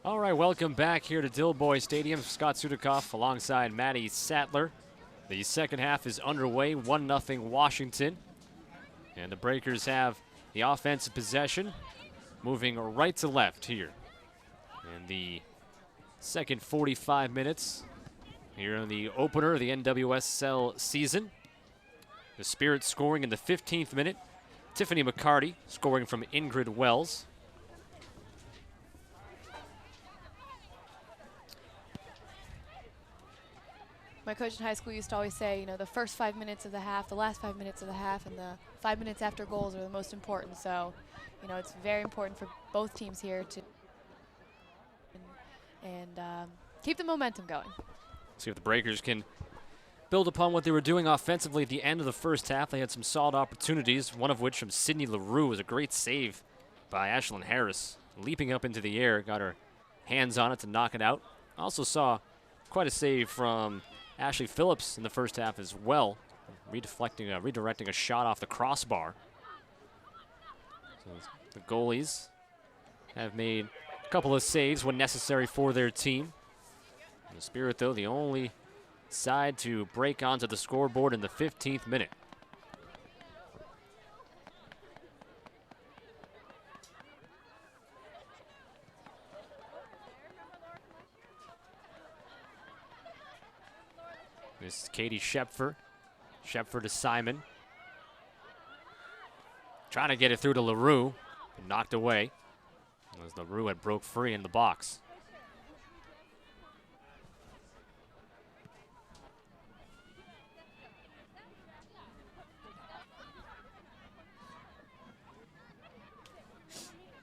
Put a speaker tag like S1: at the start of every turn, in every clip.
S1: All right, welcome back here to Dilboy Stadium. Scott Sudikoff alongside Matty Sattler. The second half is underway, 1-0 Washington. And the Breakers have the offensive possession, moving right to left here. And the second 45 minutes here in the opener of the NWSL season. The Spirit scoring in the 15th minute. Tiffany McCarty scoring from Ingrid Wells.
S2: My coach in high school used to always say, the first 5 minutes of the half, the last 5 minutes of the half, and the 5 minutes after goals are the most important. So, it's very important for both teams here to keep the momentum going.
S1: See if the Breakers can build upon what they were doing offensively at the end of the first half. They had some solid opportunities, one of which from Sydney LaRue was a great save by Ashlyn Harris. Leaping up into the air, got her hands on it to knock it out. Also saw quite a save from Ashley Phillips in the first half as well, redirecting a shot off the crossbar. So the goalies have made a couple of saves when necessary for their team. And the Spirit, though, the only side to break onto the scoreboard in the 15th minute. This is Katie Shepfer. Shepfer to Simon. Trying to get it through to LaRue, but knocked away as LaRue had broke free in the box.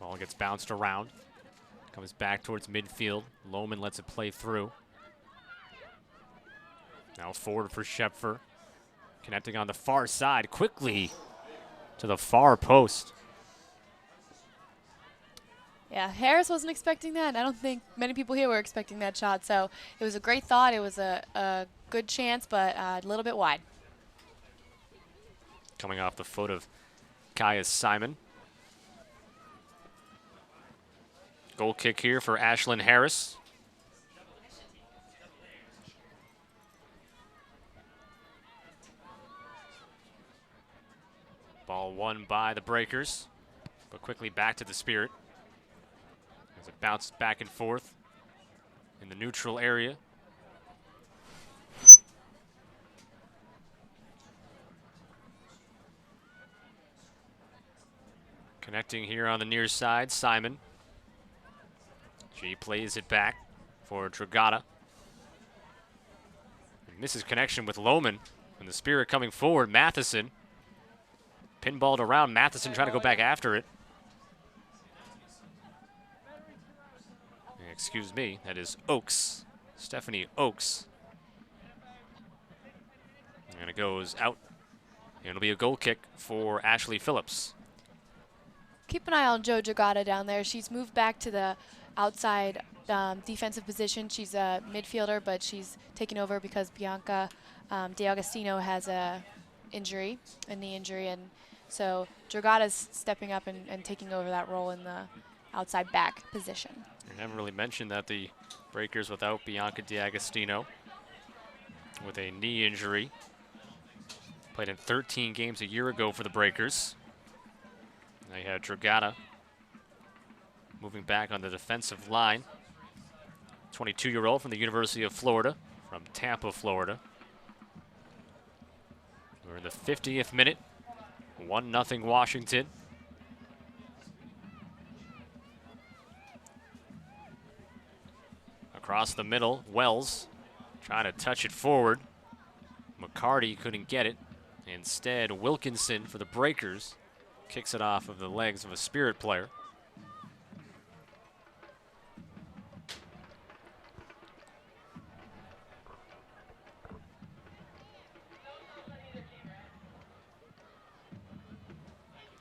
S1: Ball gets bounced around. Comes back towards midfield. Lohman lets it play through. Now forward for Shepfer. Connecting on the far side quickly to the far post.
S2: Yeah, Harris wasn't expecting that. I don't think many people here were expecting that shot. So it was a great thought. It was a good chance, but a little bit wide.
S1: Coming off the foot of Kaya Simon. Goal kick here for Ashlyn Harris. Ball won by the Breakers, but quickly back to the Spirit as it bounces back and forth in the neutral area. Connecting here on the near side, Simon. She plays it back for Dragata. Misses connection with Lohman, and the Spirit coming forward, Matheson. Pinballed around, Matheson trying to go back after it. Excuse me, that is Oakes, Stephanie Oakes. And it goes out. And it'll be a goal kick for Ashley Phillips.
S2: Keep an eye on Jo Dragata down there. She's moved back to the outside defensive position. She's a midfielder, but she's taken over because Bianca D'Agostino has a knee injury, and so Dragata's stepping up and taking over that role in the outside back position.
S1: I haven't really mentioned that the Breakers without Bianca D'Agostino with a knee injury. Played in 13 games a year ago for the Breakers. They had Dragata moving back on the defensive line. 22-year-old from the University of Florida, from Tampa, Florida. We're in the 50th minute. 1-0 Washington. Across the middle, Wells trying to touch it forward. McCarty couldn't get it. Instead, Wilkinson for the Breakers kicks it off of the legs of a Spirit player.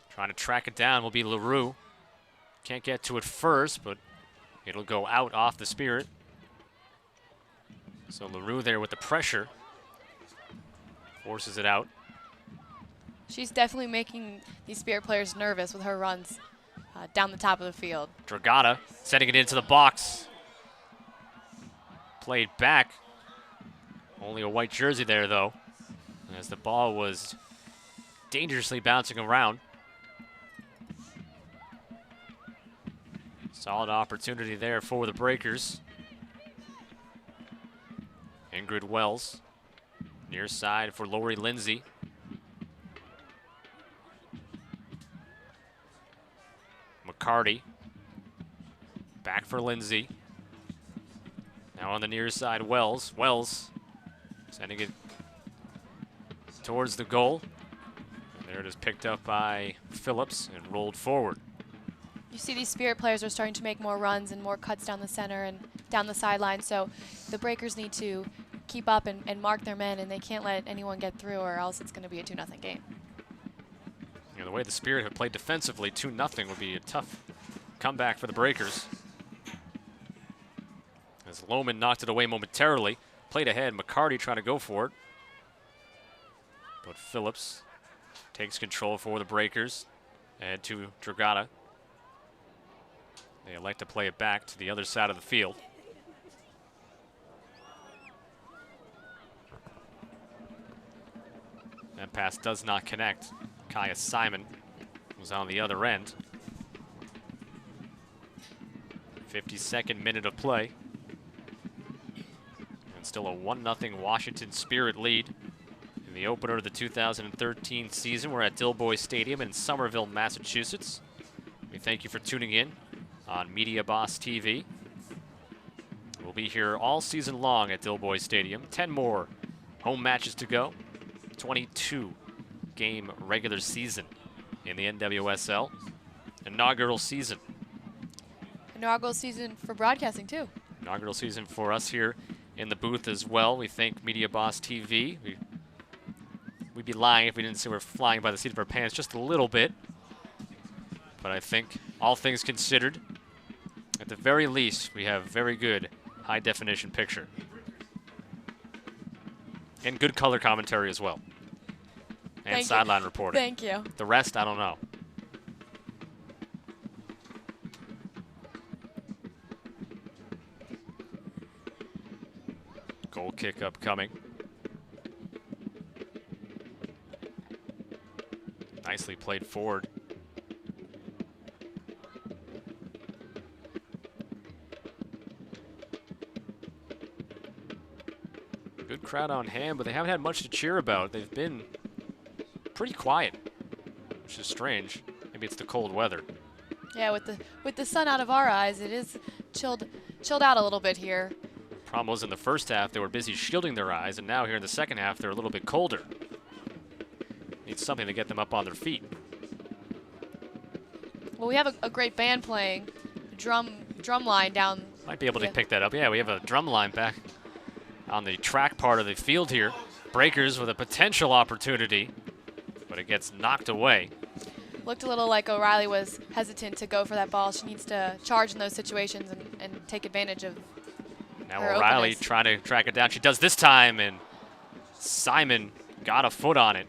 S1: Trying to track it down will be LaRue. Can't get to it first, but it'll go out off the Spirit. So LaRue there with the pressure. Forces it out.
S2: She's definitely making these Spirit players nervous with her runs. down the top of the field.
S1: Dragata sending it into the box. Played back. Only a white jersey there, though, as the ball was dangerously bouncing around. Solid opportunity there for the Breakers. Ingrid Wells, near side for Lori Lindsay. McCarty, back for Lindsay. Now on the near side, Wells. Wells sending it towards the goal. And there it is, picked up by Phillips and rolled forward.
S2: You see these Spirit players are starting to make more runs and more cuts down the center and down the sideline, so the Breakers need to keep up and mark their men, and they can't let anyone get through or else it's going to be a 2-0 game.
S1: You know, the way the Spirit have played defensively, 2-0 would be a tough comeback for the Breakers. As Lohman knocked it away momentarily, played ahead, McCarty trying to go for it. But Phillips takes control for the Breakers. And to Dragata. They elect to play it back to the other side of the field. That pass does not connect. Kaya Simon was on the other end. 52nd minute of play. And still a 1-0 Washington Spirit lead. In the opener of the 2013 season, we're at Dilboy Stadium in Somerville, Massachusetts. We thank you for tuning in on Media Boss TV. We'll be here all season long at Dilboy Stadium. 10 more home matches to go. 22-game regular season in the NWSL. Inaugural season.
S2: Inaugural season for broadcasting, too.
S1: Inaugural season for us here in the booth as well. We thank Media Boss TV. We'd be lying if we didn't say we're flying by the seat of our pants just a little bit. But I think, all things considered, at the very least, we have very good high-definition picture. And good color commentary as well. And sideline reporting.
S2: Thank you.
S1: The rest, I don't know. Goal kick upcoming. Nicely played forward. Good crowd on hand, but they haven't had much to cheer about. They've been pretty quiet, which is strange. Maybe it's the cold weather.
S2: Yeah, with the sun out of our eyes, it is chilled out a little bit here.
S1: Problem was in the first half they were busy shielding their eyes, and now here in the second half they're a little bit colder. Need something to get them up on their feet.
S2: Well, we have a great band playing, drum line down.
S1: Might be able to pick that up. Yeah, we have a drum line back on the track part of the field here. Breakers with a potential opportunity, but it gets knocked away.
S2: Looked a little like O'Reilly was hesitant to go for that ball. She needs to charge in those situations and take advantage of
S1: now
S2: her
S1: O'Reilly
S2: openness.
S1: trying to track it down. She does this time, and Simon got a foot on it,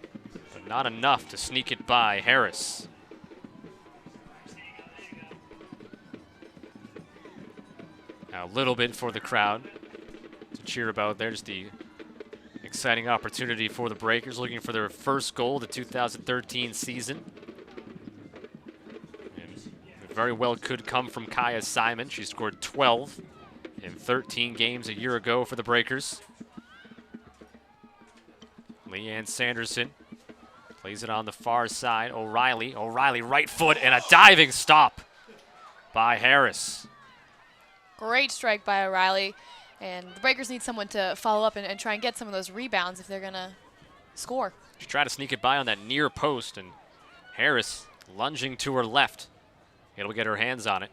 S1: but not enough to sneak it by Harris. Now a little bit for the crowd to cheer about. There's the exciting opportunity for the Breakers, looking for their first goal of the 2013 season. And it very well could come from Kaya Simon. She scored 12 in 13 games a year ago for the Breakers. Leanne Sanderson plays it on the far side. O'Reilly right foot and a diving stop by Harris.
S2: Great strike by O'Reilly. And the Breakers need someone to follow up and try and get some of those rebounds if they're going to score.
S1: She tried to sneak it by on that near post, and Harris lunging to her left. It'll get her hands on it.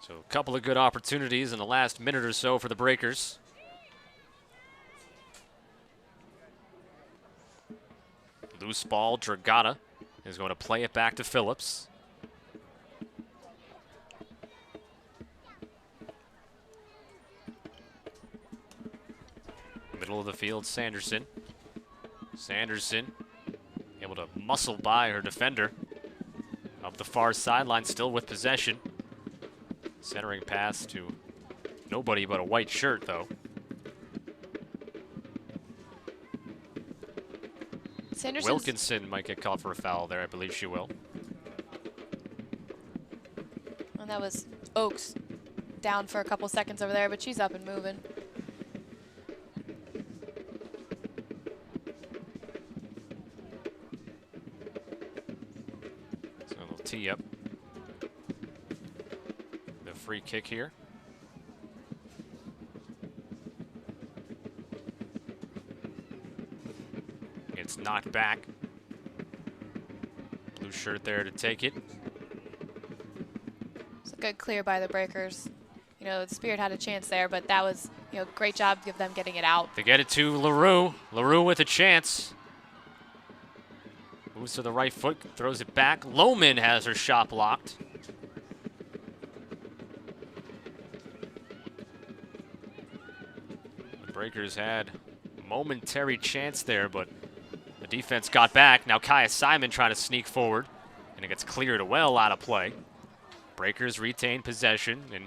S1: So a couple of good opportunities in the last minute or so for the Breakers. Loose ball, Dragata is going to play it back to Phillips. Middle of the field, Sanderson. Sanderson able to muscle by her defender. up the far sideline, still with possession. Centering pass to nobody but a white shirt, though. Wilkinson might get called for a foul there. I believe she will.
S2: And that was Oaks down for a couple seconds over there, but she's up and moving.
S1: So a little tee up. The free kick here. It's knocked back. Blue shirt there to take it.
S2: It's a good clear by the Breakers. You know, the Spirit had a chance there, but that was, you know, great job of them getting it out.
S1: They get it to LaRue. LaRue with a chance. Moves to the right foot, throws it back. Lohman has her shot blocked. The Breakers had a momentary chance there, but the defense got back. Now Kaya Simon trying to sneak forward, and it gets cleared well out of play. Breakers retain possession, and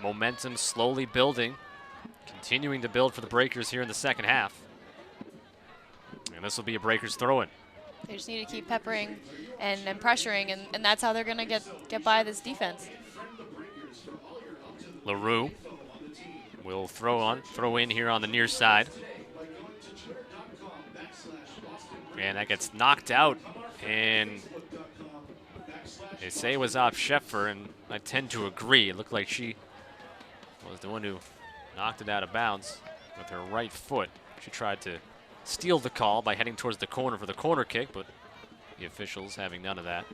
S1: momentum slowly building, continuing to build for the Breakers here in the second half. And this will be a Breakers throw-in.
S2: They just need to keep peppering and pressuring, and that's how they're going to get by this defense.
S1: LaRue will throw in here on the near side. And that gets knocked out, and they say it was off Sheffer, and I tend to agree. It looked like she was the one who knocked it out of bounds with her right foot. She tried to steal the call by heading towards the corner for the corner kick, but the officials having none of that.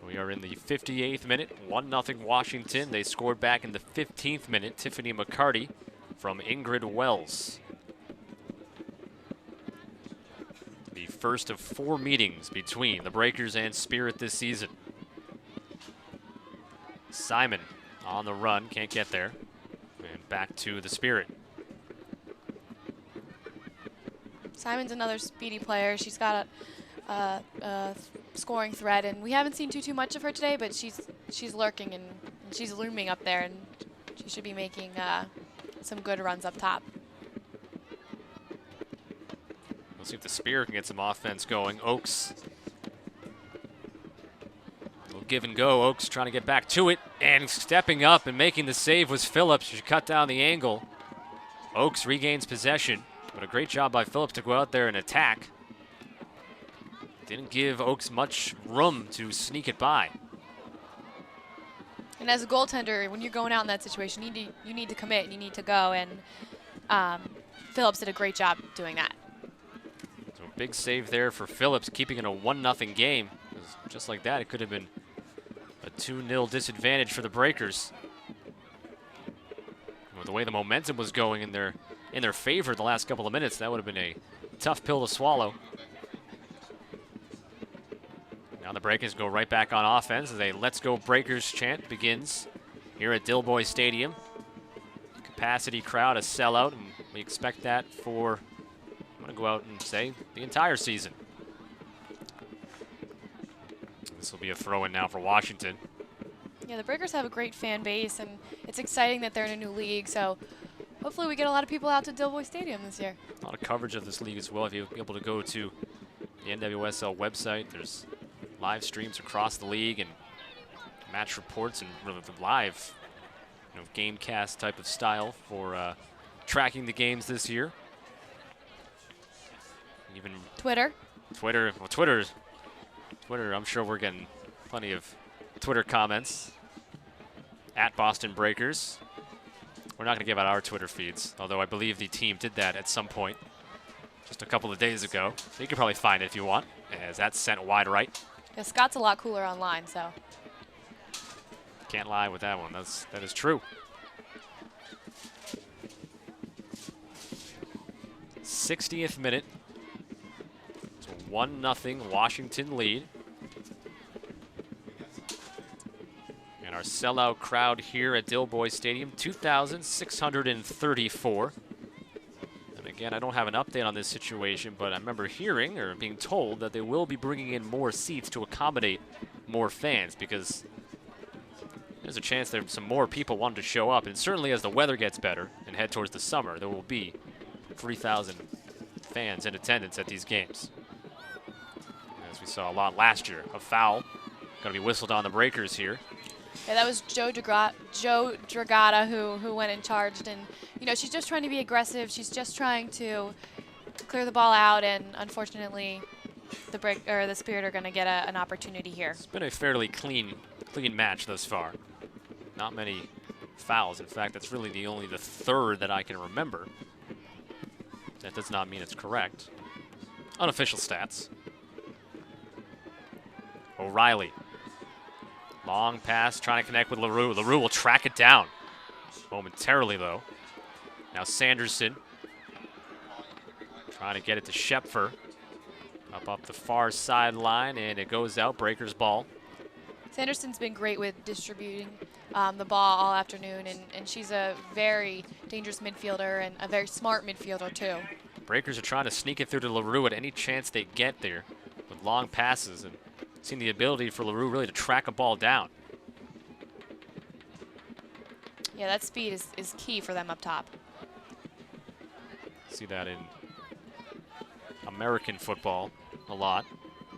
S1: We are in the 58th minute, 1-0 Washington. They scored back in the 15th minute. Tiffany McCarty from Ingrid Wells. The first of 4 meetings between the Breakers and Spirit this season. Simon on the run, can't get there. And back to the Spirit.
S2: Simon's another speedy player. She's got a scoring threat, and we haven't seen too much of her today, but she's lurking and she's looming up there, and she should be making some good runs up top.
S1: We'll see if the Spirit can get some offense going. Oaks, a little give and go. Oaks trying to get back to it, and stepping up and making the save was Phillips. She cut down the angle. Oaks regains possession, but a great job by Phillips to go out there and attack. Didn't give Oaks much room to sneak it by.
S2: And as a goaltender, when you're going out in that situation, you need to commit and you need to go, and Phillips did a great job doing that.
S1: So a big save there for Phillips, keeping it a 1-0 game. Just like that, it could have been a 2-0 disadvantage for the Breakers. With the way the momentum was going in their favor the last couple of minutes, that would have been a tough pill to swallow. Now the Breakers go right back on offense as a Let's Go Breakers chant begins here at Dilboy Stadium. Capacity crowd, a sellout, and we expect that for, I'm going to go out and say, the entire season. This will be a throw-in now for Washington.
S2: Yeah, the Breakers have a great fan base, and it's exciting that they're in a new league, so hopefully we get a lot of people out to Dilboy Stadium this year.
S1: A lot of coverage of this league as well. If you're able to go to the NWSL website, there's live streams across the league and match reports and really the live, game cast type of style for tracking the games this year. Even
S2: Twitter.
S1: Well, Twitter, I'm sure we're getting plenty of Twitter comments at Boston Breakers. We're not going to give out our Twitter feeds, although I believe the team did that at some point just a couple of days ago. So you can probably find it if you want, as that's sent wide right.
S2: Yeah, Scott's a lot cooler online, so.
S1: Can't lie with that one. That is true. 60th minute. It's a 1-0 Washington lead. And our sellout crowd here at Dilboy Stadium, 2,634. And Again, I don't have an update on this situation, but I remember hearing or being told that they will be bringing in more seats to accommodate more fans, because there's a chance that some more people wanted to show up. And certainly as the weather gets better and head towards the summer, there will be 3,000 fans in attendance at these games. As we saw a lot last year. A foul going to be whistled on the Breakers here.
S2: Yeah, that was Joe Dragata who went and charged, and you know, she's just trying to be aggressive. She's just trying to clear the ball out, and unfortunately, the Spirit are going to get an opportunity here.
S1: It's been a fairly clean match thus far. Not many fouls. In fact, that's really only the third that I can remember. That does not mean it's correct. Unofficial stats. O'Reilly. Long pass, trying to connect with LaRue. LaRue will track it down momentarily, though. Now Sanderson trying to get it to Shepfer. Up the far sideline, and it goes out. Breakers ball.
S2: Sanderson's been great with distributing the ball all afternoon, and she's a very dangerous midfielder and a very smart midfielder, too.
S1: Breakers are trying to sneak it through to LaRue at any chance they get there with long passes, and seen the ability for LaRue really to track a ball down.
S2: Yeah, that speed is key for them up top.
S1: See that in American football a lot,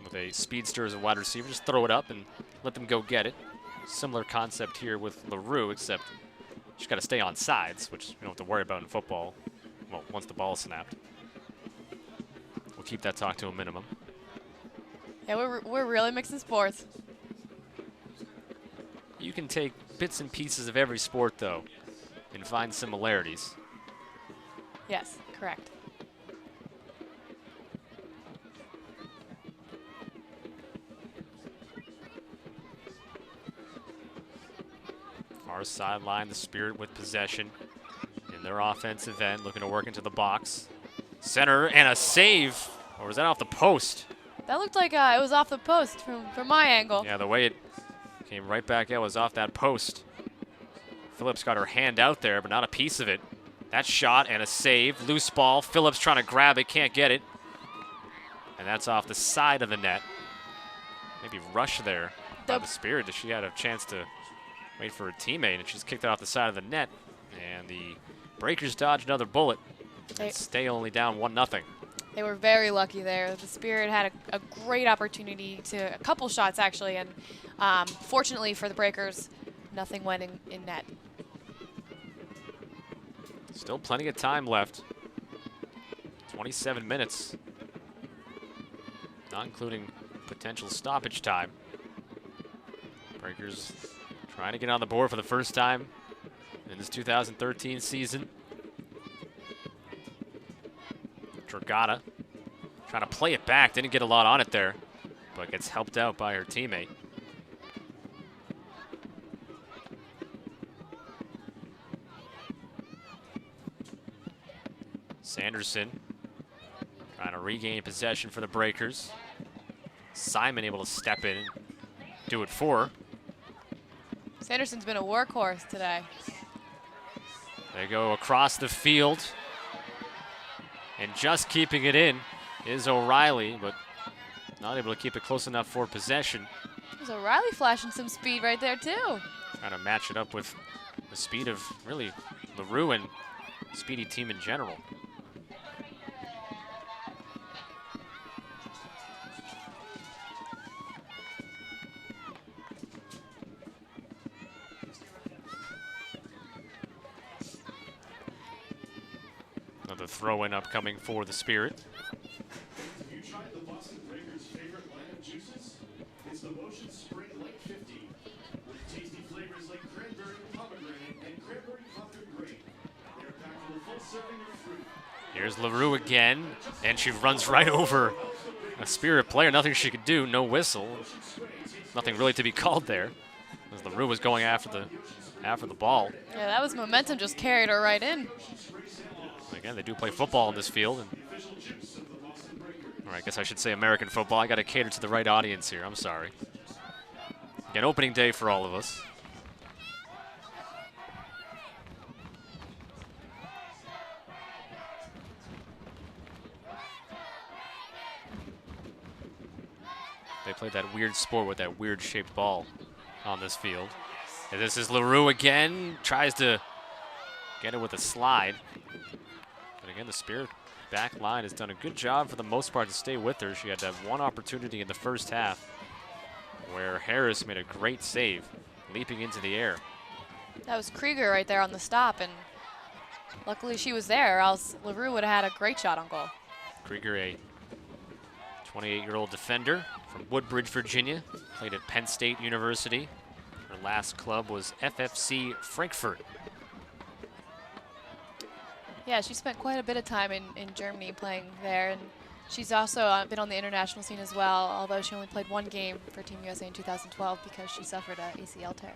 S1: with a speedster as a wide receiver. Just throw it up and let them go get it. Similar concept here with LaRue, except she's got to stay on sides, which you don't have to worry about in football, well, once the ball is snapped. We'll keep that talk to a minimum.
S2: Yeah, we're really mixing sports.
S1: You can take bits and pieces of every sport, though, and find similarities.
S2: Yes, correct.
S1: Far sideline, the Spirit with possession in their offensive end, looking to work into the box. Center and a save, or was that off the post?
S2: That looked like it was off the post from my angle.
S1: Yeah, the way it came right back out was off that post. Phillips got her hand out there, but not a piece of it. That shot and a save. Loose ball. Phillips trying to grab it, can't get it. And that's off the side of the net. Maybe rushed there by the Spirit. She had a chance to wait for her teammate, and she's kicked it off the side of the net. And the Breakers dodge another bullet and stay only down 1-0.
S2: They were very lucky there. The Spirit had a great opportunity a couple shots actually, and fortunately for the Breakers, nothing went in net.
S1: Still plenty of time left. 27 minutes, not including potential stoppage time. Breakers trying to get on the board for the first time in this 2013 season. Dragata trying to play it back, didn't get a lot on it there, but gets helped out by her teammate. Sanderson trying to regain possession for the Breakers. Simon able to step in and do it for her.
S2: Sanderson's been a workhorse today.
S1: They go across the field. And just keeping it in is O'Reilly, but not able to keep it close enough for possession.
S2: There's O'Reilly flashing some speed right there, too.
S1: Trying to match it up with the speed of really LaRue and speedy team in general. Another throw-in upcoming for the Spirit.
S3: Have you tried the Boston Breakers' favorite line of juices? It's the Motion Spring Light 50 with tasty flavors like cranberry, pomegranate, and cranberry coffee grape. They're packed with a full serving of fruit.
S1: Here's LaRue again, and she runs right over a Spirit player. Nothing she could do, no whistle. Nothing really to be called there, as LaRue was going after the ball.
S2: Yeah, that was momentum, just carried her right in.
S1: Again, they do play football in this field. And, or I guess I should say American football. I got to cater to the right audience here. I'm sorry. Again, opening day for all of us. They played that weird sport with that weird shaped ball on this field. And this is LaRue again, tries to get it with a slide. But again, the Spirit back line has done a good job for the most part to stay with her. She had that one opportunity in the first half where Harris made a great save, leaping into the air.
S2: That was Krieger right there on the stop, and luckily she was there, or else LaRue would have had a great shot on goal.
S1: Krieger, a 28-year-old defender from Woodbridge, Virginia, played at Penn State University. Her last club was FFC Frankfurt.
S2: Yeah, she spent quite a bit of time in Germany playing there, and she's also been on the international scene as well, although she only played one game for Team USA in 2012 because she suffered an ACL tear.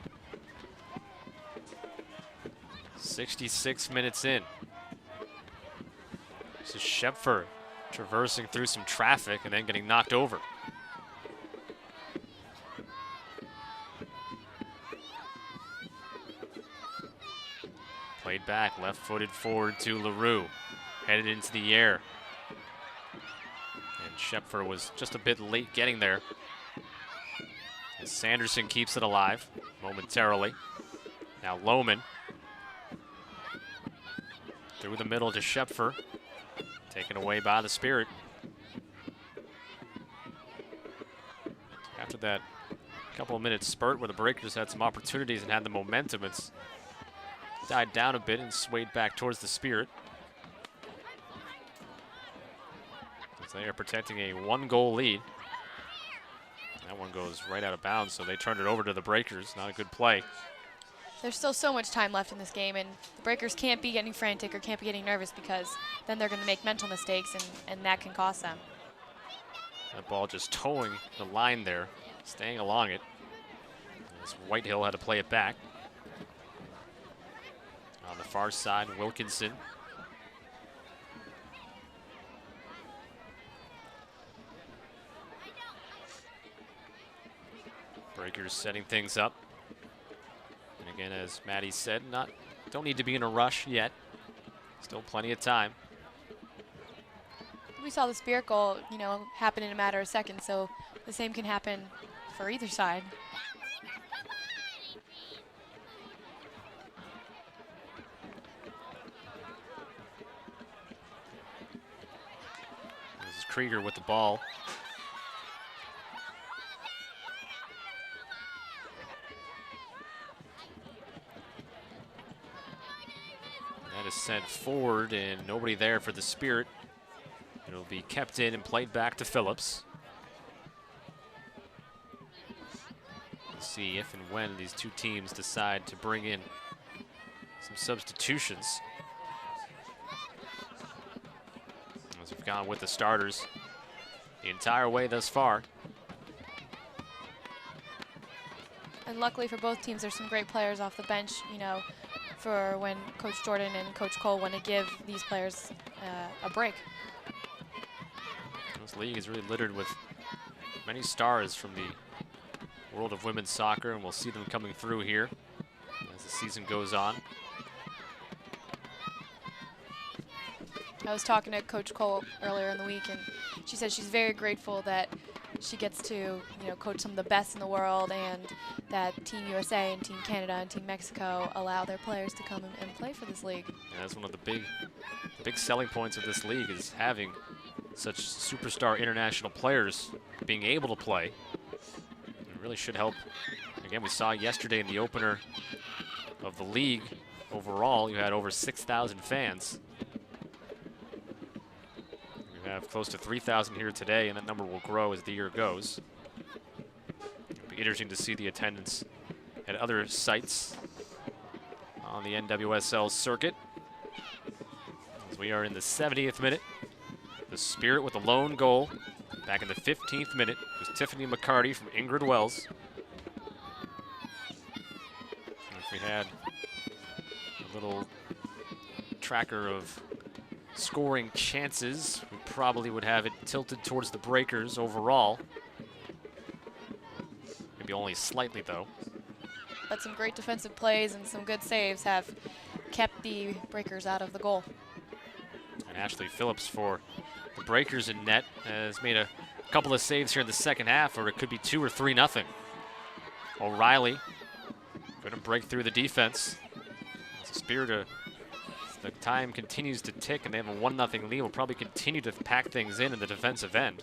S1: 66 minutes in. This is Schepfer traversing through some traffic and then getting knocked over. Played back, left-footed forward to LaRue. Headed into the air. And Schepfer was just a bit late getting there. And Sanderson keeps it alive momentarily. Now Lohman. Through the middle to Schepfer. Taken away by the Spirit. After that couple of minutes spurt where the Breakers had some opportunities and had the momentum, it's died down a bit and swayed back towards the Spirit. As they are protecting a one-goal lead. That one goes right out of bounds, so they turned it over to the Breakers. Not a good play.
S2: There's still so much time left in this game, and the Breakers can't be getting frantic or can't be getting nervous because then they're going to make mental mistakes, and that can cost them.
S1: That ball just towing the line there, staying along it. As Whitehill had to play it back. On the far side, Wilkinson. Breakers setting things up. And again, as Maddie said, don't need to be in a rush yet. Still plenty of time.
S2: We saw the Spirit goal, happen in a matter of seconds, so the same can happen for either side.
S1: This is Krieger with the ball. That is sent forward and nobody there for the Spirit. It'll be kept in and played back to Phillips. We'll see if and when these two teams decide to bring in some substitutions. As we've gone with the starters the entire way thus far.
S2: And luckily for both teams, there's some great players off the bench, for when Coach Jordan and Coach Cole want to give these players a break.
S1: This league is really littered with many stars from the world of women's soccer, and we'll see them coming through here as the season goes on.
S2: I was talking to Coach Cole earlier in the week, and she said she's very grateful that she gets to, coach some of the best in the world, and that Team USA and Team Canada and Team Mexico allow their players to come and play for this league.
S1: And that's one of the big selling points of this league, is having such superstar international players being able to play. It really should help. Again, we saw yesterday in the opener of the league, overall, you had over 6,000 fans. We have close to 3,000 here today, and that number will grow as the year goes. It'll be interesting to see the attendance at other sites on the NWSL circuit. As we are in the 70th minute. The Spirit with a lone goal. Back in the 15th minute was Tiffany McCarty from Ingrid Wells. And if we had a little tracker of scoring chances, we probably would have it tilted towards the Breakers overall. Maybe only slightly, though.
S2: But some great defensive plays and some good saves have kept the Breakers out of the goal.
S1: And Ashley Phillips for the Breakers in net has made a a couple of saves here in the second half, or it could be 2 or 3-0. O'Reilly couldn't break through the defense. As the Spirit, the time continues to tick, and they have a 1-0 lead. Will probably continue to pack things in the defensive end.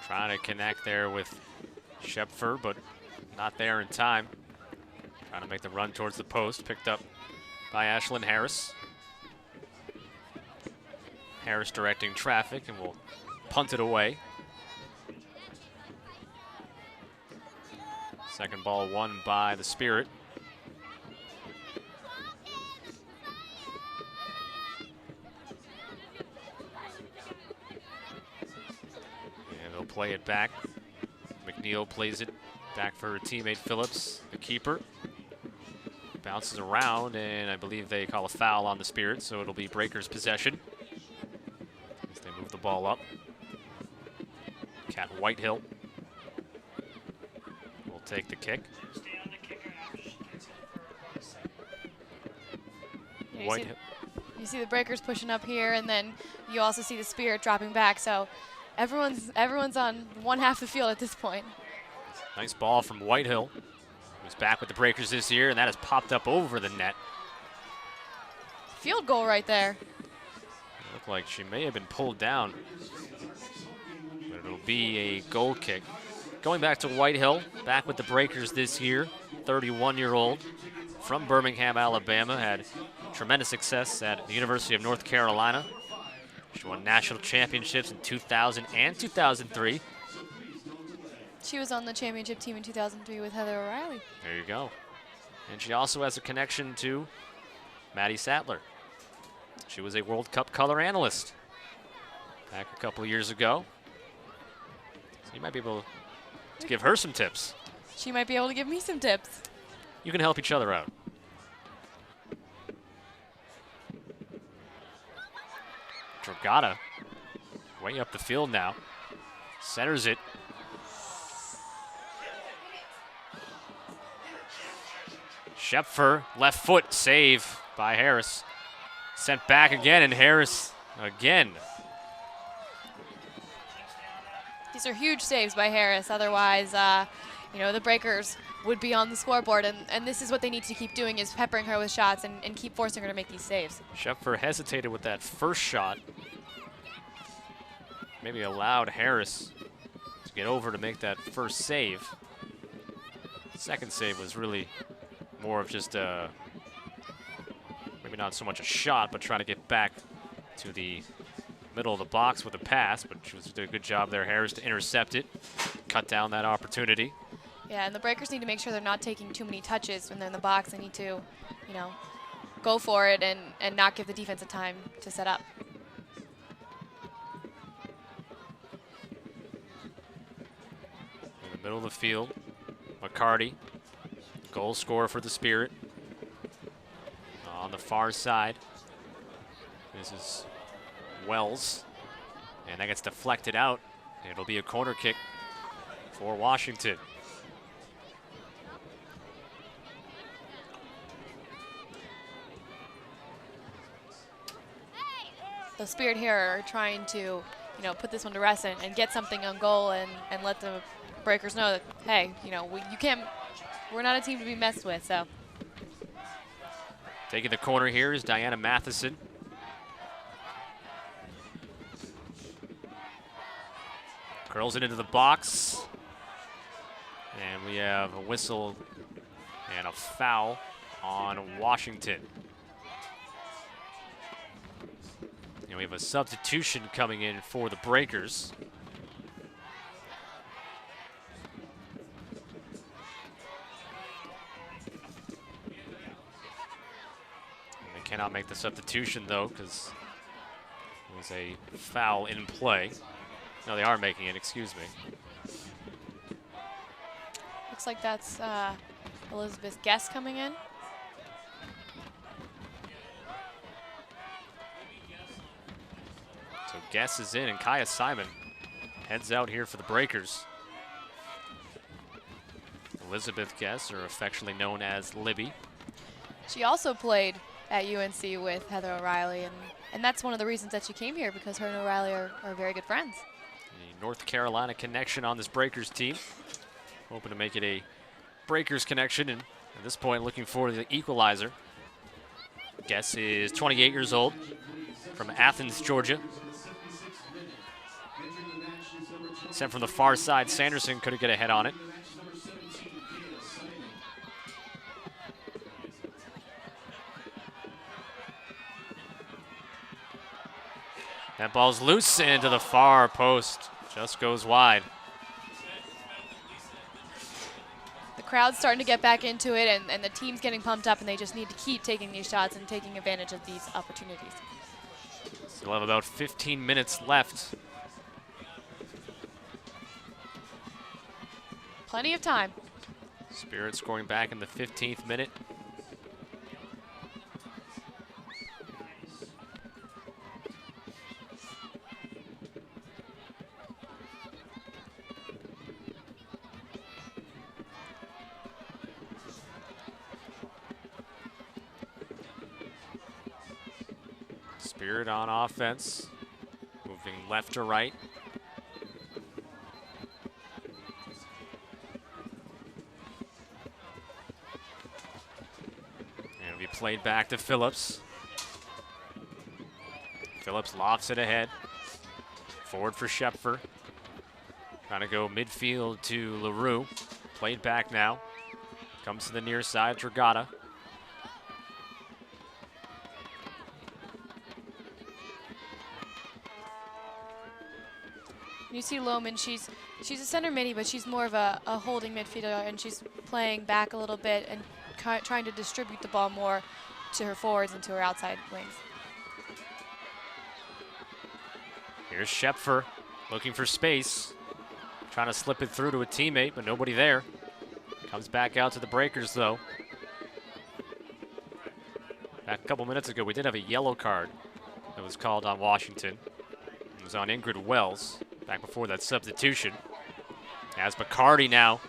S1: Trying to connect there with Schepfer, but not there in time. Trying to make the run towards the post, picked up by Ashlyn Harris. Harris directing traffic and will punt it away. Second ball won by the Spirit. Play it back. McNeil plays it back for her teammate Phillips, the keeper. Bounces around, and I believe they call a foul on the Spirit, so it'll be Breakers' possession as they move the ball up. Kat Whitehill will take the kick.
S2: You see the Breakers pushing up here, and then you also see the Spirit dropping back. So everyone's on one half of the field at this point.
S1: Nice ball from Whitehill, who's back with the Breakers this year, and that has popped up over the net.
S2: Field goal right there.
S1: It looked like she may have been pulled down, but it'll be a goal kick. Going back to Whitehill, back with the Breakers this year, 31-year-old from Birmingham, Alabama, had tremendous success at the University of North Carolina. She won national championships in 2000 and 2003.
S2: She was on the championship team in 2003 with Heather O'Reilly.
S1: There you go. And she also has a connection to Maddie Sattler. She was a World Cup color analyst back a couple of years ago. So you might be able to give her some tips.
S2: She might be able to give me some tips.
S1: You can help each other out. Dragata way up the field now. Centers it. Schepfer, left foot, save by Harris. Sent back again, and Harris again.
S2: These are huge saves by Harris. Otherwise, the Breakers would be on the scoreboard, and this is what they need to keep doing, is peppering her with shots and keep forcing her to make these saves.
S1: Schepfer hesitated with that first shot. Maybe allowed Harris to get over to make that first save. The second save was really more of just maybe not so much a shot, but trying to get back to the middle of the box with a pass, but she did a good job there, Harris, to intercept it, cut down that opportunity.
S2: Yeah, and the Breakers need to make sure they're not taking too many touches when they're in the box. They need to, go for it and not give the defense a time to set up.
S1: In the middle of the field, McCarty, goal scorer for the Spirit. On the far side, this is Wells, and that gets deflected out. It'll be a corner kick for Washington.
S2: The Spirit here are trying to, put this one to rest and get something on goal and let the Breakers know that, hey, we're not a team to be messed with, so.
S1: Taking the corner here is Diana Matheson. Curls it into the box. And we have a whistle and a foul on Washington. And we have a substitution coming in for the Breakers. They cannot make the substitution though, because it was a foul in play. No, they are making it, excuse me.
S2: Looks like that's Elizabeth Guest coming in.
S1: So Guess is in, and Kaya Simon heads out here for the Breakers. Elizabeth Guess, or affectionately known as Libby.
S2: She also played at UNC with Heather O'Reilly, and that's one of the reasons that she came here, because her and O'Reilly are very good friends.
S1: The North Carolina connection on this Breakers team. Hoping to make it a Breakers connection, and at this point looking for the equalizer. Guess is 28 years old, from Athens, Georgia. Sent from the far side, Sanderson couldn't get a head on it. That ball's loose into the far post, just goes wide.
S2: The crowd's starting to get back into it, and the team's getting pumped up, and they just need to keep taking these shots and taking advantage of these opportunities.
S1: Still have about 15 minutes left.
S2: Plenty of time.
S1: Spirit scoring back in the 15th minute. Spirit on offense, moving left to right. And it'll be played back to Phillips. Phillips lofts it ahead. Forward for Shepfer. Trying to go midfield to LaRue. Played back now. Comes to the near side, Dragata.
S2: You see Lohman, she's a center midi, but she's more of a holding midfielder, and she's playing back a little bit and trying to distribute the ball more to her forwards and to her outside wings.
S1: Here's Shepfer looking for space. Trying to slip it through to a teammate, but nobody there. Comes back out to the Breakers, though. Back a couple minutes ago, we did have a yellow card that was called on Washington. It was on Ingrid Wells. Back before that substitution. As McCarty now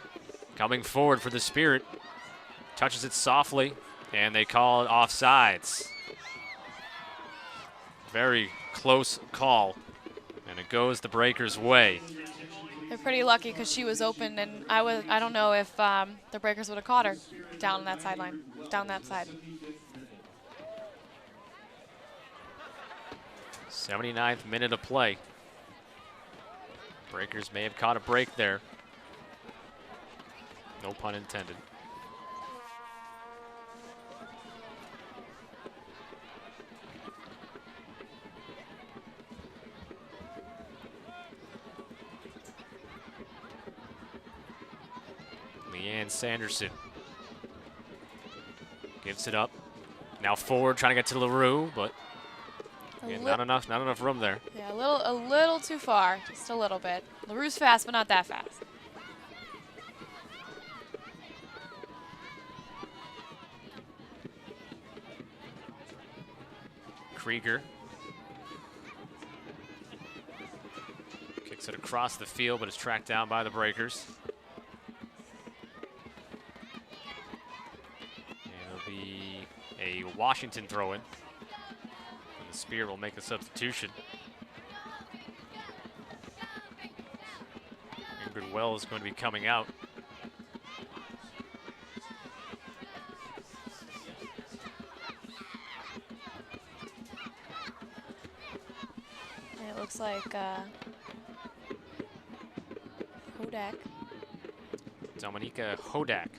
S1: coming forward for the Spirit. Touches it softly, and they call it offsides. Very close call, and it goes the Breakers' way.
S2: They're pretty lucky because she was open, and I don't know if the Breakers would have caught her down that sideline, down that side.
S1: 79th minute of play. Breakers may have caught a break there. No pun intended. Leanne Sanderson gives it up. Now forward, trying to get to LaRue, but again, not enough room there.
S2: Yeah, a little too far, just a little bit. LaRue's fast, but not that fast.
S1: Krieger kicks it across the field, but is tracked down by the Breakers. And it'll be a Washington throw-in. The Spirit will make the substitution. Ingrid Wells is going to be coming out.
S2: And it looks like Hodak.
S1: Dominika Hodak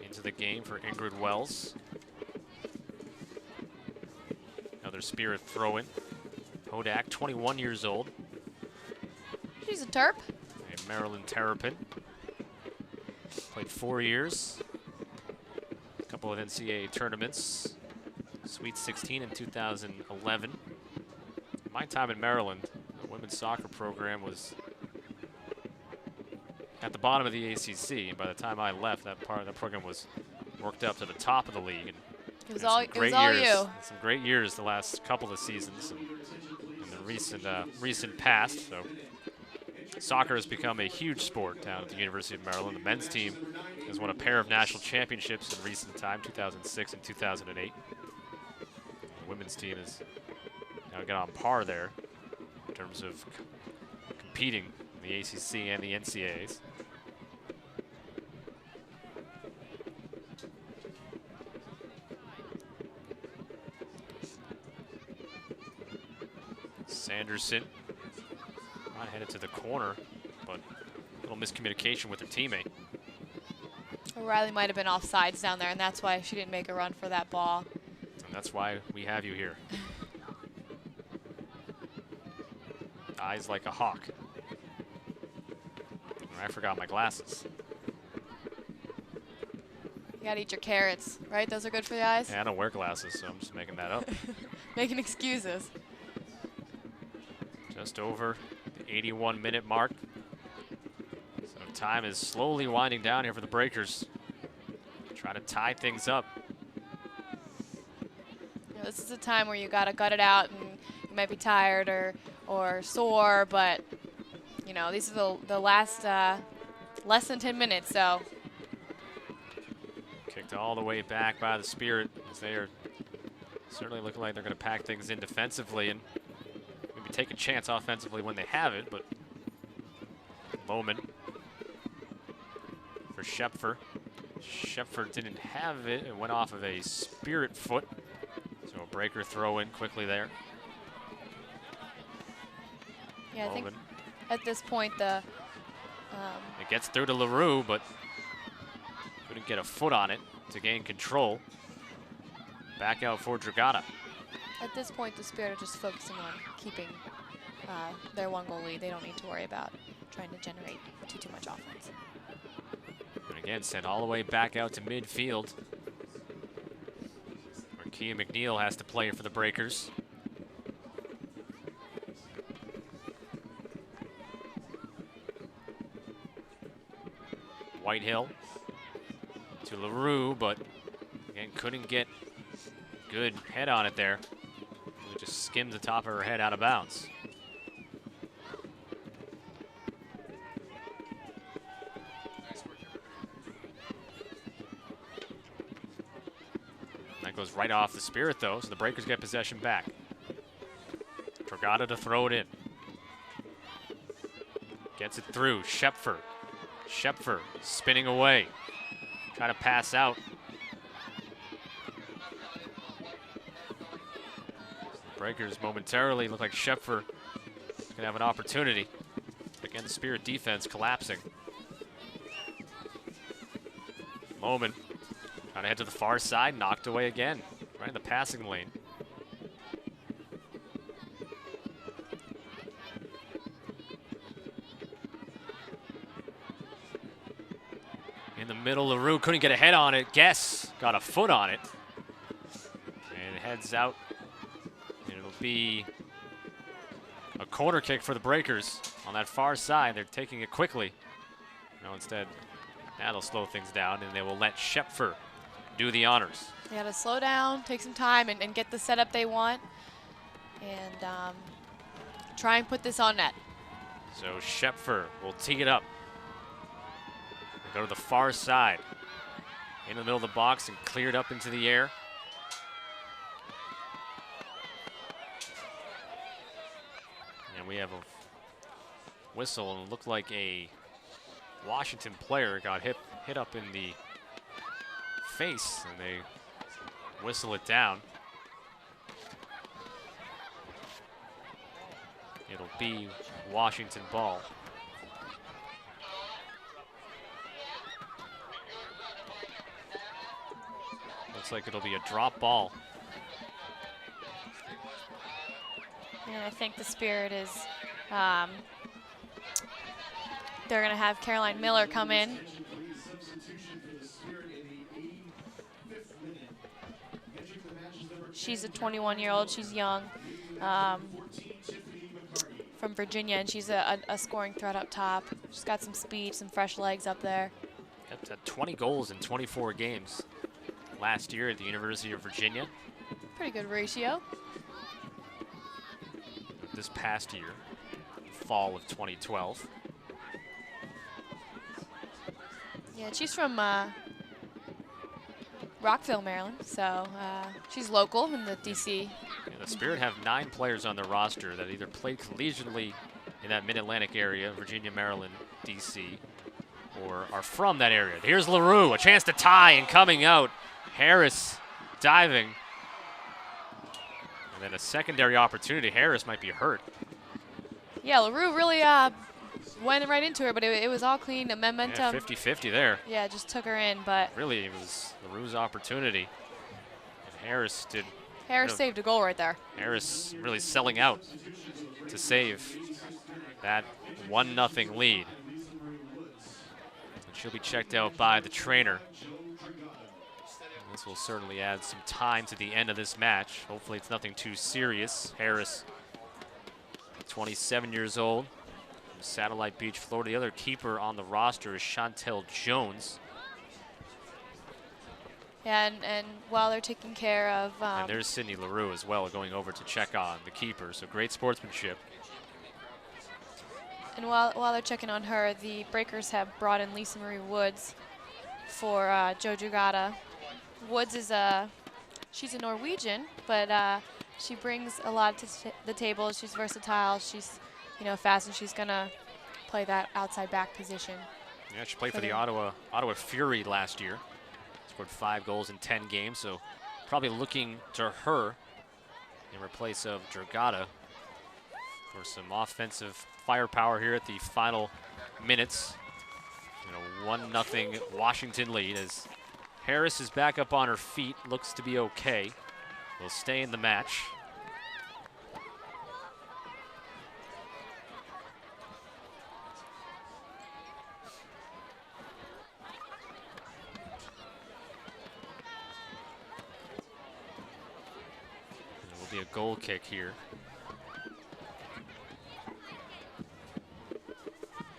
S1: into the game for Ingrid Wells. Another Spirit throw-in. Hodak, 21 years old.
S2: She's a Terp.
S1: A Maryland Terrapin. Played 4 years. A couple of NCAA tournaments. Sweet 16 in 2011. My time in Maryland, the women's soccer program was at the bottom of the ACC, and by the time I left, that part of the program was worked up to the top of the league. And
S2: It was all you.
S1: some great years the last couple of seasons, and the recent past. So soccer has become a huge sport down at the University of Maryland. The men's team has won a pair of national championships in recent time, 2006 and 2008. The women's team is now got on par there in terms of competing in the ACC and the NCAAs. Sanderson not headed to the corner, but a little miscommunication with her teammate.
S2: O'Reilly might have been offsides down there, and that's why she didn't make a run for that ball.
S1: And that's why we have you here. Eyes like a hawk. I forgot my glasses.
S2: You gotta eat your carrots, right? Those are good for the eyes?
S1: Yeah, I don't wear glasses, so I'm just making that up.
S2: Making excuses.
S1: Just over the 81-minute mark. So time is slowly winding down here for the Breakers. Trying to tie things up.
S2: You know, this is a time where you gotta gut it out, and you might be tired or sore, but you know, these are the last less than 10 minutes, so.
S1: Kicked all the way back by the Spirit, as they are certainly looking like they're going to pack things in defensively and maybe take a chance offensively when they have it, but Lohman for Schepfer. Schepfer didn't have it. It went off of a Spirit foot, so a Breaker throw in quickly there.
S2: Yeah, I think
S1: Lohman.
S2: at this point the
S1: It gets through to LaRue, but couldn't get a foot on it to gain control. Back out for Dragata.
S2: at this point the Spirit are just focusing on keeping their 1-goal lead. They don't need to worry about trying to generate too much offense.
S1: And again, sent all the way back out to midfield, where Kia McNeil has to play for the Breakers. Whitehill to LaRue, but again, couldn't get good head on it there. It just skimmed the top of her head out of bounds. That goes right off the Spirit, though, so the Breakers get possession back. Dragata to throw it in. Gets it through. Schepfer. Schepfer spinning away. Trying to pass out. Breakers momentarily look like Schepfer is going to have an opportunity. Again, the Spirit defense collapsing. Lohman trying to head to the far side, knocked away again, right in the passing lane. In the middle, LaRue couldn't get a head on it. Guess got a foot on it. And it heads out. And it'll be a corner kick for the Breakers on that far side. They're taking it quickly. No, instead, that'll slow things down, and they will let Schepfer do the honors.
S2: They gotta slow down, take some time, and get the setup they want, and try and put this on net.
S1: So Schepfer will tee it up. They go to the far side. In the middle of the box and cleared up into the air. And we have a whistle, and it looked like a Washington player got hit up in the face, and they whistle it down. It'll be Washington ball. Looks like it'll be a drop ball.
S2: And I think the Spirit is, they're gonna have Caroline Miller come in. She's a 21-year-old, she's young, from Virginia, and she's a scoring threat up top. She's got some speed, some fresh legs up there.
S1: Yep, had 20 goals in 24 games last year at the University of Virginia.
S2: Pretty good ratio.
S1: this past year, fall of 2012.
S2: Yeah, she's from Rockville, Maryland, so she's local in the D.C.
S1: Yeah, the Spirit have 9 players on their roster that either played collegiately in that mid-Atlantic area, Virginia, Maryland, D.C., or are from that area. Here's LaRue, a chance to tie, and coming out, Harris diving. And then a secondary opportunity. Harris might be hurt.
S2: Yeah, LaRue really went right into her, but it was all clean. Momentum.
S1: Yeah, 50-50 there.
S2: Yeah, just took her in, but
S1: Really, it was LaRue's opportunity. And Harris did.
S2: Harris saved a goal right there.
S1: Harris really selling out to save that 1-0 lead. And she'll be checked out by the trainer. This will certainly add some time to the end of this match. Hopefully it's nothing too serious. Harris, 27 years old, from Satellite Beach, Florida. The other keeper on the roster is Chantel Jones.
S2: Yeah, and while they're taking care of...
S1: and there's Sydney LaRue as well, going over to check on the keeper. So great sportsmanship.
S2: And while they're checking on her, the Breakers have brought in Lisa Marie Woods for Joe Jugada. Woods is she's a Norwegian, but she brings a lot to the table. She's versatile. She's, fast, and she's gonna play that outside back position.
S1: Yeah, she played for the Ottawa Fury last year. Scored 5 goals in 10 games, so probably looking to her in replace of Jurgada for some offensive firepower here at the final minutes. 1-0 Washington lead as Harris is back up on her feet, looks to be okay. Will stay in the match. There will be a goal kick here.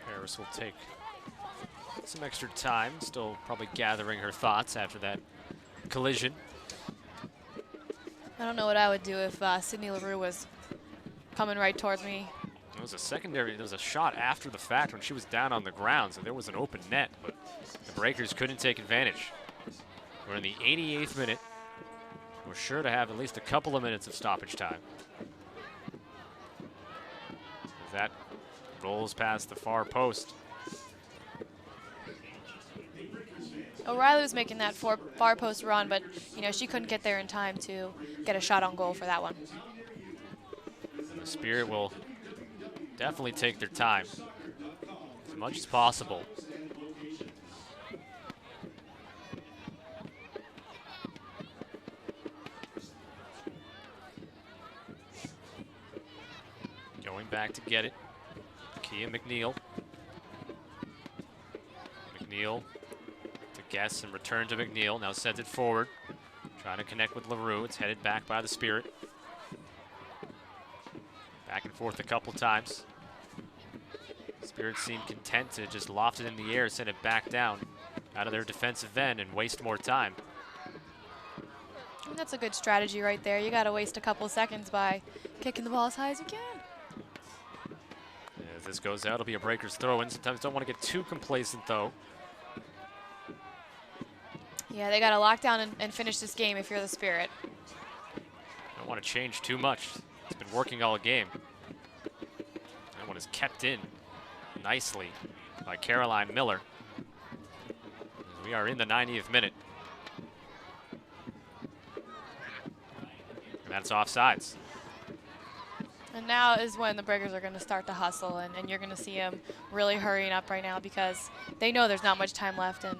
S1: Harris will take some extra time, still probably gathering her thoughts after that collision.
S2: I don't know what I would do if Sydney LaRue was coming right towards me.
S1: It was a shot after the fact when she was down on the ground, so there was an open net, but the Breakers couldn't take advantage. We're in the 88th minute. We're sure to have at least a couple of minutes of stoppage time. As that rolls past the far post.
S2: O'Reilly was making that far post run, but she couldn't get there in time to get a shot on goal for that one.
S1: The Spirit will definitely take their time as much as possible. Going back to get it, Kia McNeil. McNeil to guess and return to McNeil. Now sends it forward. Trying to connect with LaRue. It's headed back by the Spirit. Back and forth a couple times. Spirit seemed content to just loft it in the air, send it back down out of their defensive end and waste more time.
S2: And that's a good strategy right there. You got to waste a couple seconds by kicking the ball as high as you can.
S1: As this goes out, it'll be a Breakers throw-in. Sometimes don't want to get too complacent, though.
S2: Yeah, they got to lock down and finish this game if you're the Spirit.
S1: Don't want to change too much. It's been working all game. That one is kept in nicely by Caroline Miller. We are in the 90th minute. And that's offsides.
S2: And now is when the Breakers are going to start to hustle, and you're going to see them really hurrying up right now because they know there's not much time left, and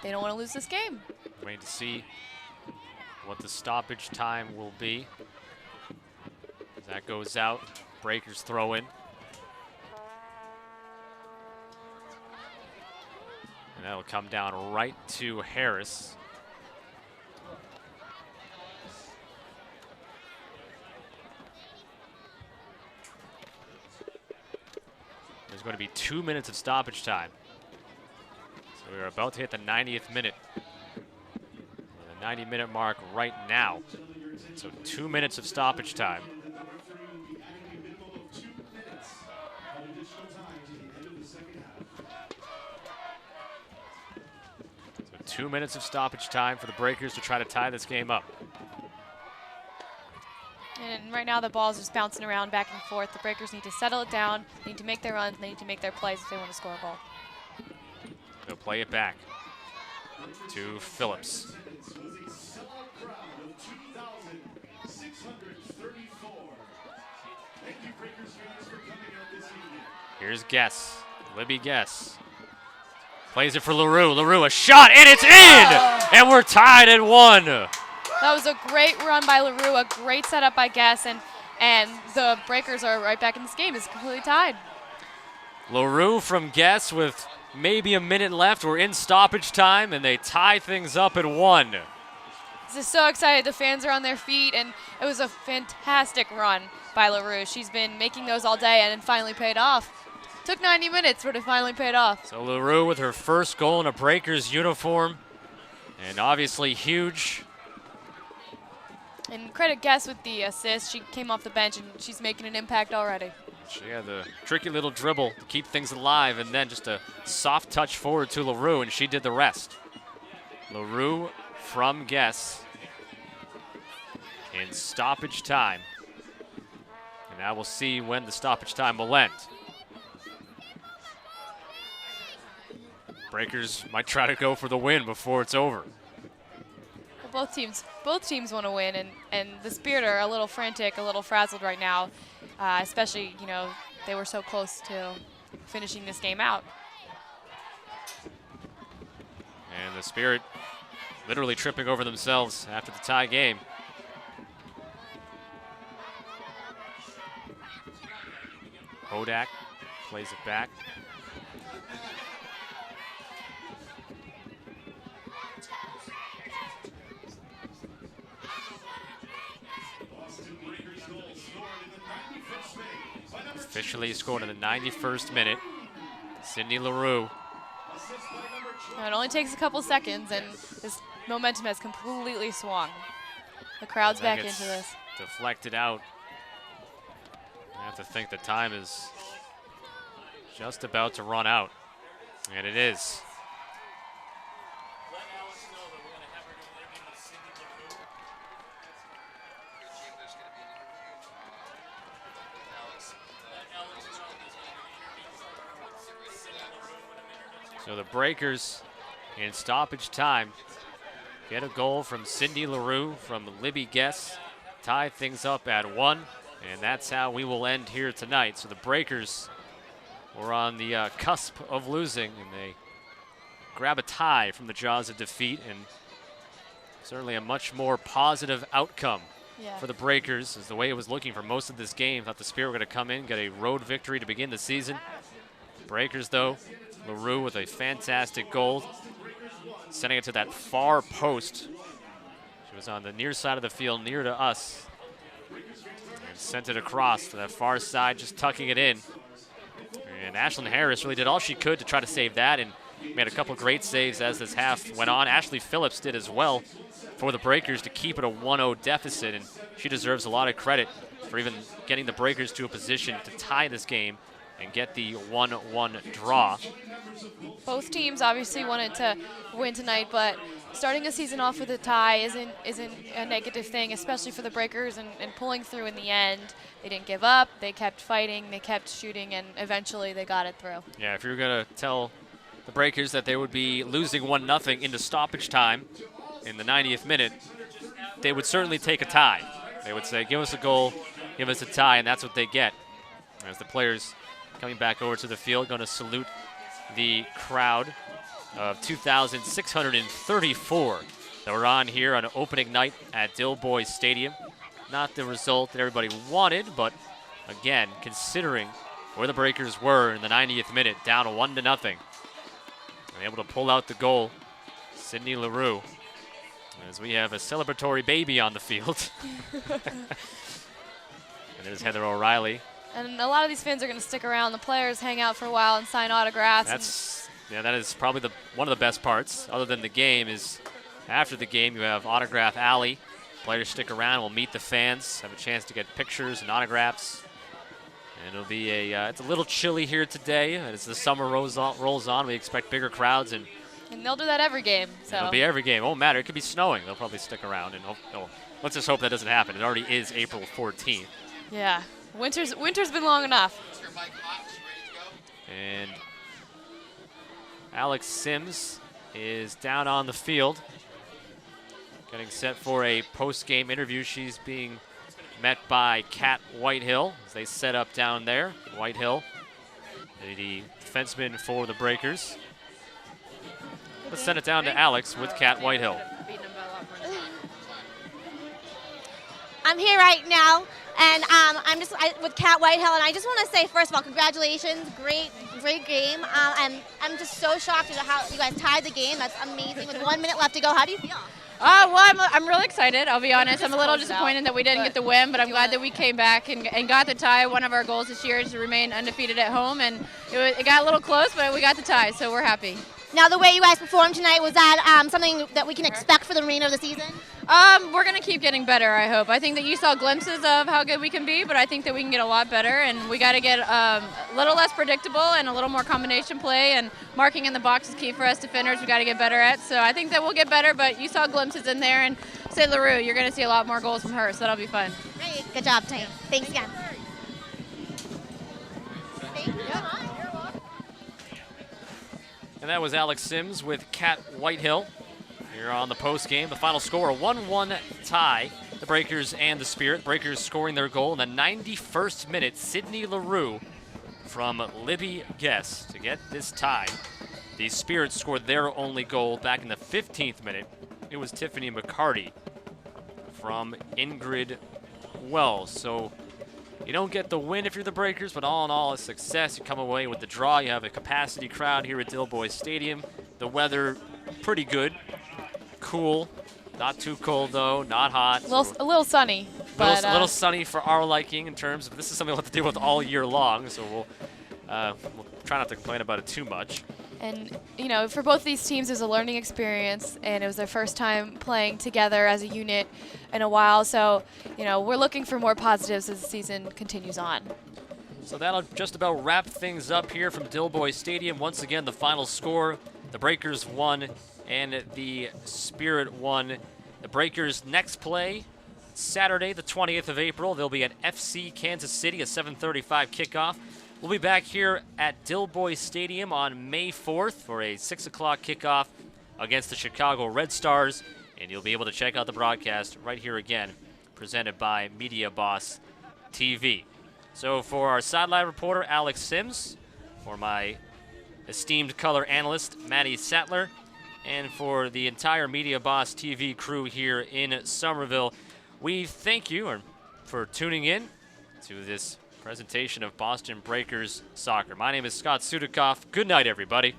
S2: they don't want to lose this game.
S1: Waiting to see what the stoppage time will be. As that goes out, Breakers throw in. And that'll come down right to Harris. There's going to be 2 minutes of stoppage time. So we're about to hit the 90th minute. The 90-minute mark right now. So 2 minutes of stoppage time. 2 minutes of stoppage time for the Breakers to try to tie this game up.
S2: And right now the ball's just bouncing around back and forth. The Breakers need to settle it down. They need to make their runs. They need to make their plays if they want to score a goal.
S1: They'll play it back to Phillips. Here's Guess. Libby Guess. Plays it for LaRue. LaRue, a shot, and it's in! And we're tied at 1.
S2: That was a great run by LaRue, a great setup by Guess, and the Breakers are right back in this game. It's completely tied.
S1: LaRue from Guess with maybe a minute left. We're in stoppage time, and they tie things up at 1.
S2: This is so excited. The fans are on their feet, and it was a fantastic run by LaRue. She's been making those all day, and it finally paid off. Took 90 minutes, but it finally paid off.
S1: So LaRue with her first goal in a Breakers uniform, and obviously huge.
S2: And credit Guess with the assist. She came off the bench, and she's making an impact already.
S1: She had the tricky little dribble to keep things alive, and then just a soft touch forward to LaRue, and she did the rest. LaRue from Guess in stoppage time. And now we'll see when the stoppage time will end. Breakers might try to go for the win before it's over.
S2: Well, both teams want to win, and the Spirit are a little frantic, a little frazzled right now, especially, you know, they were so close to finishing this game out.
S1: And the Spirit literally tripping over themselves after the tie game. Hodak plays it back. Officially scored in the 91st minute. Sydney LaRue.
S2: Now, it only takes a couple seconds, and this momentum has completely swung. The crowd's back into this.
S1: Deflected out. I have to think the time is just about to run out. And it is. So the Breakers in stoppage time get a goal from Cindy LaRue from Libby Guess, tie things up at 1, and that's how we will end here tonight. So the Breakers were on the cusp of losing, and they grab a tie from the jaws of defeat, and certainly a much more positive outcome for the Breakers, as the way it was looking for most of this game. Thought the Spirit were going to come in, get a road victory to begin the season. Breakers, though, LaRue with a fantastic goal, sending it to that far post. She was on the near side of the field, near to us, and sent it across to that far side, just tucking it in. And Ashlyn Harris really did all she could to try to save that, and made a couple great saves as this half went on. Ashley Phillips did as well for the Breakers to keep it a 1-0 deficit, and she deserves a lot of credit for even getting the Breakers to a position to tie this game and get the 1-1 draw.
S2: Both teams obviously wanted to win tonight, but starting a season off with a tie isn't a negative thing, especially for the Breakers, and pulling through in the end. They didn't give up, they kept fighting, they kept shooting, and eventually they got it through.
S1: Yeah, if you were going to tell the Breakers that they would be losing 1-0 into stoppage time in the 90th minute, they would certainly take a tie. They would say, give us a goal, give us a tie, and that's what they get. As the players coming back over to the field, going to salute the crowd of 2,634 that were on here on opening night at Dilboy Stadium. Not the result that everybody wanted, but again, considering where the Breakers were in the 90th minute, down 1-0, and able to pull out the goal, Sydney LaRue, as we have a celebratory baby on the field. And there's Heather O'Reilly.
S2: And a lot of these fans are going to stick around. The players hang out for a while and sign autographs.
S1: That is probably one of the best parts, other than the game, is after the game you have Autograph Alley. Players stick around, will meet the fans, have a chance to get pictures and autographs. And it'll be it's a little chilly here today as the summer rolls on. We expect bigger crowds and
S2: And they'll do that every game. So
S1: It'll be every game. It won't matter. It could be snowing. They'll probably stick around. And let's just hope that doesn't happen. It already is April 14th.
S2: yeah, winter's been long enough.
S1: And Alex Sims is down on the field, getting set for a post-game interview. She's being met by Kat Whitehill as they set up down there. Whitehill, the defenseman for the Breakers. Let's send it down to Alex with Kat Whitehill.
S4: I'm here right now, and I'm just with Kat Whitehill, and I just want to say, first of all, congratulations, great game. I'm just so shocked at how you guys tied the game. That's amazing. With 1 minute left to go, how do you feel?
S5: Well, I'm really excited. I'll be honest. I'm a little disappointed that we didn't get the win, but I'm glad that we came back and got the tie. One of our goals this year is to remain undefeated at home, and it got a little close, but we got the tie, so we're happy.
S4: Now, the way you guys performed tonight, was that something that we can expect for the remainder of the season?
S5: We're going to keep getting better, I hope. I think that you saw glimpses of how good we can be, but I think that we can get a lot better, and we got to get a little less predictable and a little more combination play, and marking in the box is key for us defenders. We got to get better at. So I think that we'll get better, but you saw glimpses in there, and Sid LaRue, you're going to see a lot more goals from her, so that'll be fun.
S4: Great. Good job, team. Thanks again. Thank you.
S1: And that was Alex Sims with Kat Whitehill here on the post game. The final score, a 1-1 tie. The Breakers and the Spirit. Breakers scoring their goal in the 91st minute. Sydney LaRue from Libby Guess to get this tie. The Spirit scored their only goal back in the 15th minute. It was Tiffany McCarty from Ingrid Wells. So you don't get the win if you're the Breakers, but all in all, a success. You come away with the draw. You have a capacity crowd here at Dilboy Stadium. The weather, pretty good. Cool. Not too cold, though. Not hot.
S2: A little sunny. But,
S1: a little sunny for our liking in terms of this is something we'll have to deal with all year long, so we'll try not to complain about it too much.
S2: And, you know, for both these teams, it was a learning experience, and it was their first time playing together as a unit in a while. So, you know, we're looking for more positives as the season continues on.
S1: So that'll just about wrap things up here from Dilboy Stadium. Once again, the final score, the Breakers won and the Spirit won. The Breakers' next play, Saturday, the 20th of April. They'll be at FC Kansas City, a 7:35 kickoff. We'll be back here at Dilboy Stadium on May 4th for a 6 o'clock kickoff against the Chicago Red Stars, and you'll be able to check out the broadcast right here again, presented by Media Boss TV. So for our sideline reporter, Alex Sims, for my esteemed color analyst, Maddie Sattler, and for the entire Media Boss TV crew here in Somerville, we thank you for tuning in to this presentation of Boston Breakers soccer. My name is Scott Sudikoff. Good night, everybody.